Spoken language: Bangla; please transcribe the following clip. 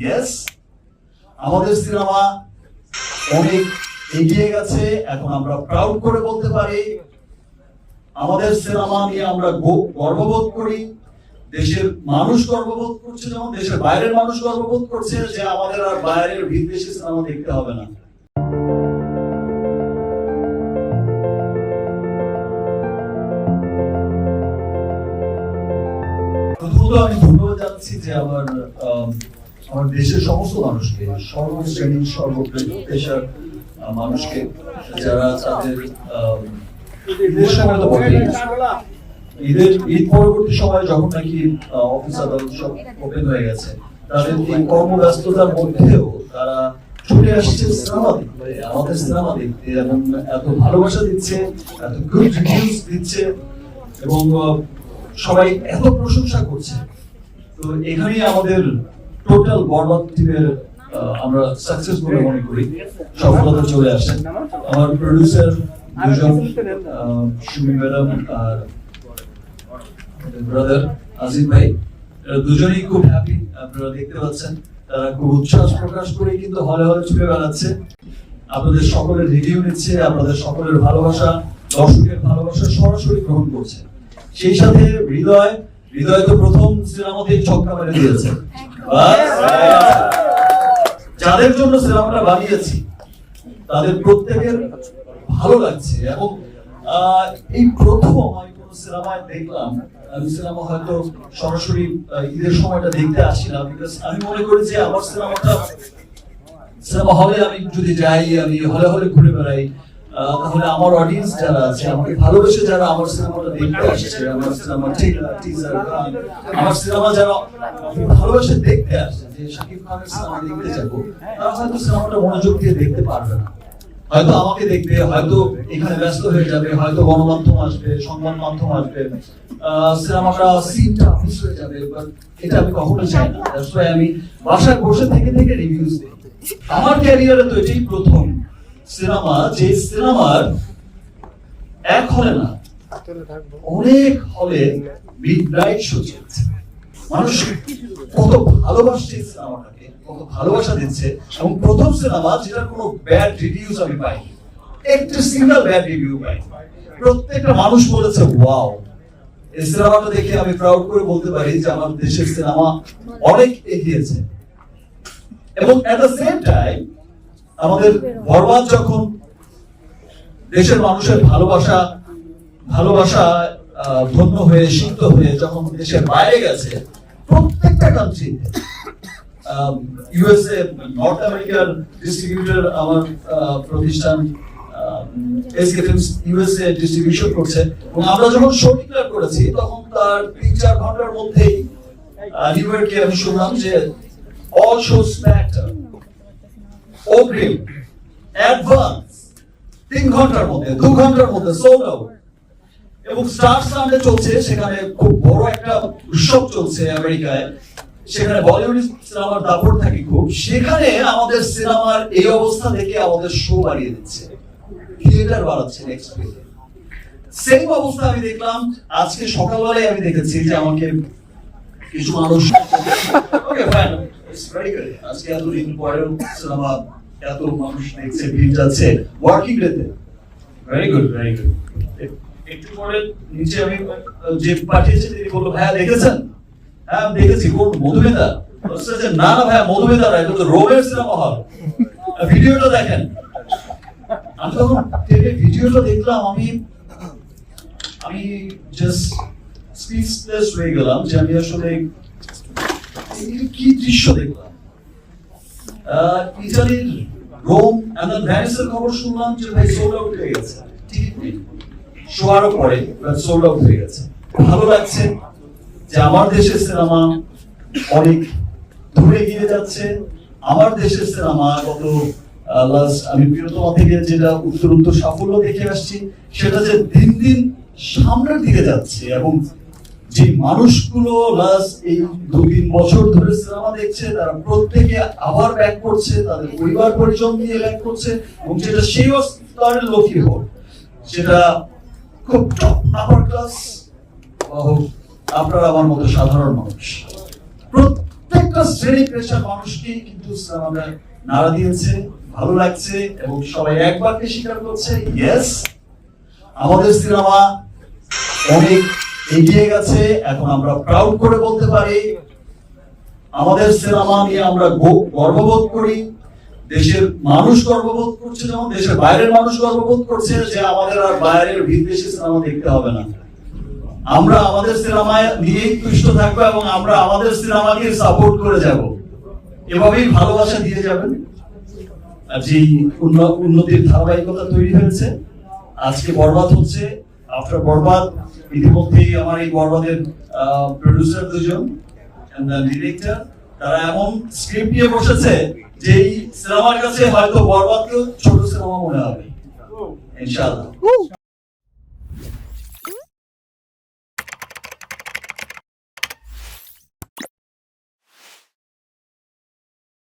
ইয়েস, আমাদের সিনেমা অনেক এগিয়ে গেছে। এখন আমরা প্রাউড করে বলতে পারি আমাদের সিনেমা নিয়ে আমরা গর্ববোধ করি। দেশের মানুষ গর্ববোধ করছে, যেমন দেশের বাইরের মানুষ গর্ববোধ করছে যে আমাদের আর বাইরের বিদেশি সিনেমা দেখতে হবে না। প্রথমত আমি ধন্যবাদ জানাচ্ছি যে আমার দেশের সমস্ত মানুষকে, সর্বশ্রেণী সর্বপেশার মানুষকে, যারা তাদের ঈদ পরবর্তী সময় যখন নাকি অফিস আদালত সব ওপেন হয়ে গেছে, তাদের এই কর্মব্যস্ততার মধ্যেও তারা ছুটে আসছে সিনেমা দেখতে, আমাদের সিনেমা দেখতে, এবং এত ভালোবাসা দিচ্ছে, এত গুড রিভিউজ দিচ্ছে, এবং সবাই এত প্রশংসা করছে। তো এখানেই আমাদের টোটাল বরবাদ টিমের আমরা সাকসেস বলে মনে করি, সফলতা চলে আসে। আমার প্রোডিউসার দুজন, সুমি ম্যাডাম আর ব্রাদার আজিজ ভাই, দুজনেই খুব হ্যাপি। আপনারা দেখতে পাচ্ছেন তারা খুব উচ্ছ্বাস প্রকাশ করে কিন্তু হলে হলে ছুটে বেড়াচ্ছে, আপনাদের সকলের রিভিউ নিচ্ছে, আপনাদের সকলের ভালোবাসা, দর্শকের ভালোবাসা সরাসরি গ্রহণ করছে। সেই সাথে হৃদয় তো প্রথম সিনেমাতেই ছক্কা মেরে দিয়েছে। যাদের জন্য সিনেমাটা বানিয়েছি তাদের প্রত্যেকের ভালো লাগছে, এবং এই প্রথম আমি কোন সিনেমায় দেখলাম, আমি সিনেমা হয়তো সরাসরি ঈদের সময়টা দেখতে আসি না, বিকজ আমি মনে করি যে আমার সিনেমা হলে আমি যদি যাই, আমি হলে হলে ঘুরে বেড়াই, তাহলে আমার অডিয়েন্স যারা আছে, আমাকে ভালোবেসে যারা আমার সিনেমাটা দেখতে আসছে, আমার সিনেমা টিজার গান, আমার সিনেমা যারা ভালোবেসে দেখতে আসছে, যে শাকিব খানের সিনেমা দেখতে যাবো, তারা হয়তো সিনেমাটা মনোযোগ দিয়ে দেখতে পারবে না, হয়তো আমাকে দেখবে, হয়তো এখানে ব্যস্ত হয়ে যাবে, হয়তো গণমাধ্যম আসবে, সংবাদ মাধ্যম আসবে, সিনেমাটা সিনটা মিস হয়ে যাবে। বাট এটা আমি কখনো চাই না। দ্যাটস ওয়াই আমি বাসায় বসে থেকে রিভিউজ দিই। আমার ক্যারিয়ারে তো এটাই প্রথম সিনেমা যে সিনেমার এক হলে না, অনেক হলে মিডনাইট শো চলছে। মানুষ কত ভালোবাসছে সিনেমাটাকে, কত ভালোবাসা দিচ্ছে, এবং প্রথম সিনেমা যেটার কোনো ব্যাড রিভিউজ আমি পাই, একটা সিঙ্গেল ব্যাড রিভিউ পাই। প্রত্যেকটা মানুষ বলেছে ওয়াও। এই সিনেমাটা দেখে আমি প্রাউড করে বলতে পারি যে আমার দেশের সিনেমা অনেক এগিয়েছে। এবং এট দ্য সেম টাইম আমাদের বরবাদ যখন দেশের মানুষের ভালোবাসা ধন্য হয়ে, সিক্ত হয়ে যখন দেশের বাইরে গেছে, প্রত্যেকটা কান্ট্রি, ইউএসএ, নর্থ আমেরিকার ডিস্ট্রিবিউটর আমার প্রতিষ্ঠান এসকে ফিল্মস ইউএসএ ডিস্ট্রিবিউশন করছে, এবং আমরা যখন শো ডিক্লেয়ার করেছি তখন তার 3-4 ঘন্টার মধ্যেই নিউ ইয়র্কে আমি শুনলাম যে অল শোস স্ম্যাকড অগ্রিম অ্যাডভান্স 3 ঘন্টার মধ্যে, 2 ঘন্টার মধ্যে সোল্ড আউট। এবং স্টার সানডে চলছে, সেখানে খুব বড় একটা উৎসব চলছে আমেরিকায়, সেখানে বলিউড সিনেমার দাপট থাকে খুব, সেখানে আমাদের সিনেমার এই অবস্থা দেখে আমাদের শো বাড়িয়ে দিচ্ছে, থিয়েটার বাড়াচ্ছে নেক্সট উইকে। সেম অবস্থা আমি দেখলাম আজকে সকালবেলায়, আমি দেখেছি যে আমাকে কিছু মানুষ okay fine it's very good, আজকে এতদিন পরেও সিনেমা এত মানুষ দেখছে, ভিড় যাচ্ছে ওয়ার্কিং ডেতে, ভেরি গুড ভেরি গুড। একটু পরে নিচে আমি যে পাঠিয়েছি তিনি বললো ভাইয়া দেখেছেন? হ্যাঁ আমি দেখেছি। কোন মধুমেতা? না না ভাইয়া মধুমেতা না, এটা তো রোমের সিনেমা হল, ভিডিওটা দেখেন। আমি তখন ভিডিওটা দেখলাম, আমি জাস্ট স্পিচলেস হয়ে গেলাম যে আমি আসলে কি দৃশ্য দেখলাম। ইতালির রোম এবং ভ্যানিসের খবর শুনলাম যে ভাই সোল্ড আউট হয়ে গেছে, টিকিট নেই, শোয়ারও পরে সোল্ড আউট হয়ে গেছে। ভালো লাগছে যে আমার দেশের সিনেমা অনেক দূরে গিয়ে যাচ্ছে। আমার দেশের সিনেমা গত আমি প্রিয়তমা থেকে যেটা উত্তর সাফল্য দেখে আসছি, সেটা যে দিন দিন সামনের দিকে যাচ্ছে, এবং যে মানুষগুলো এই 2-3 বছর ধরে সিনেমা দেখছে, তারা প্রত্যেকে আবার ব্যাক করছে, তাদের পরিবার পরিজন নিয়ে ব্যাক করছে, এবং যেটা সেই স্তরের লোকই হোক, সেটা খুব টপ আপার ক্লাস হোক, আপনারা আমার মতো সাধারণ মানুষ, প্রত্যেক প্রত্যেকটা শ্রেণী পেশার মানুষকে কিন্তু সিনেমাটা নাড়া দিয়েছে, ভালো লাগছে এবং সবাই একবারকে স্বীকার করছে ইয়েস আমাদের সিনেমা অনেক এগিয়ে গেছে। এখন আমরা প্রাউড করে বলতে পারি আমাদের সিনেমা নিয়ে আমরা গর্ববোধ করি। দেশের মানুষ গর্ববোধ করছে, যেমন দেশের বাইরের মানুষ গর্ববোধ করছে যে আমাদের আর বাইরের বিদেশি সিনেমা দেখতে হবে না। আমরা আমাদের সিনেমায় নিয়েই তুষ্ট থাকবো এবং আমরা আমাদের সিনেমাকে সাপোর্ট করে যাব। এভাবেই ভালোবাসা দিয়ে যাবেন। আর যে উন্নতির ধারাবাহিকতা তৈরি হয়েছে, আজকে বরবাদ হচ্ছে, আফটার বরবাদ ইতিমধ্যেই আমার এই বরবাদের প্রডিউসার দুজন ডিরেক্টর তারা এমন স্ক্রিপ্ট নিয়ে বসেছে যে এই সিনেমার কাছে হয়তো বরবাদকেও ছোট সিনেমা মনে হবে ইনশাআল্লাহ।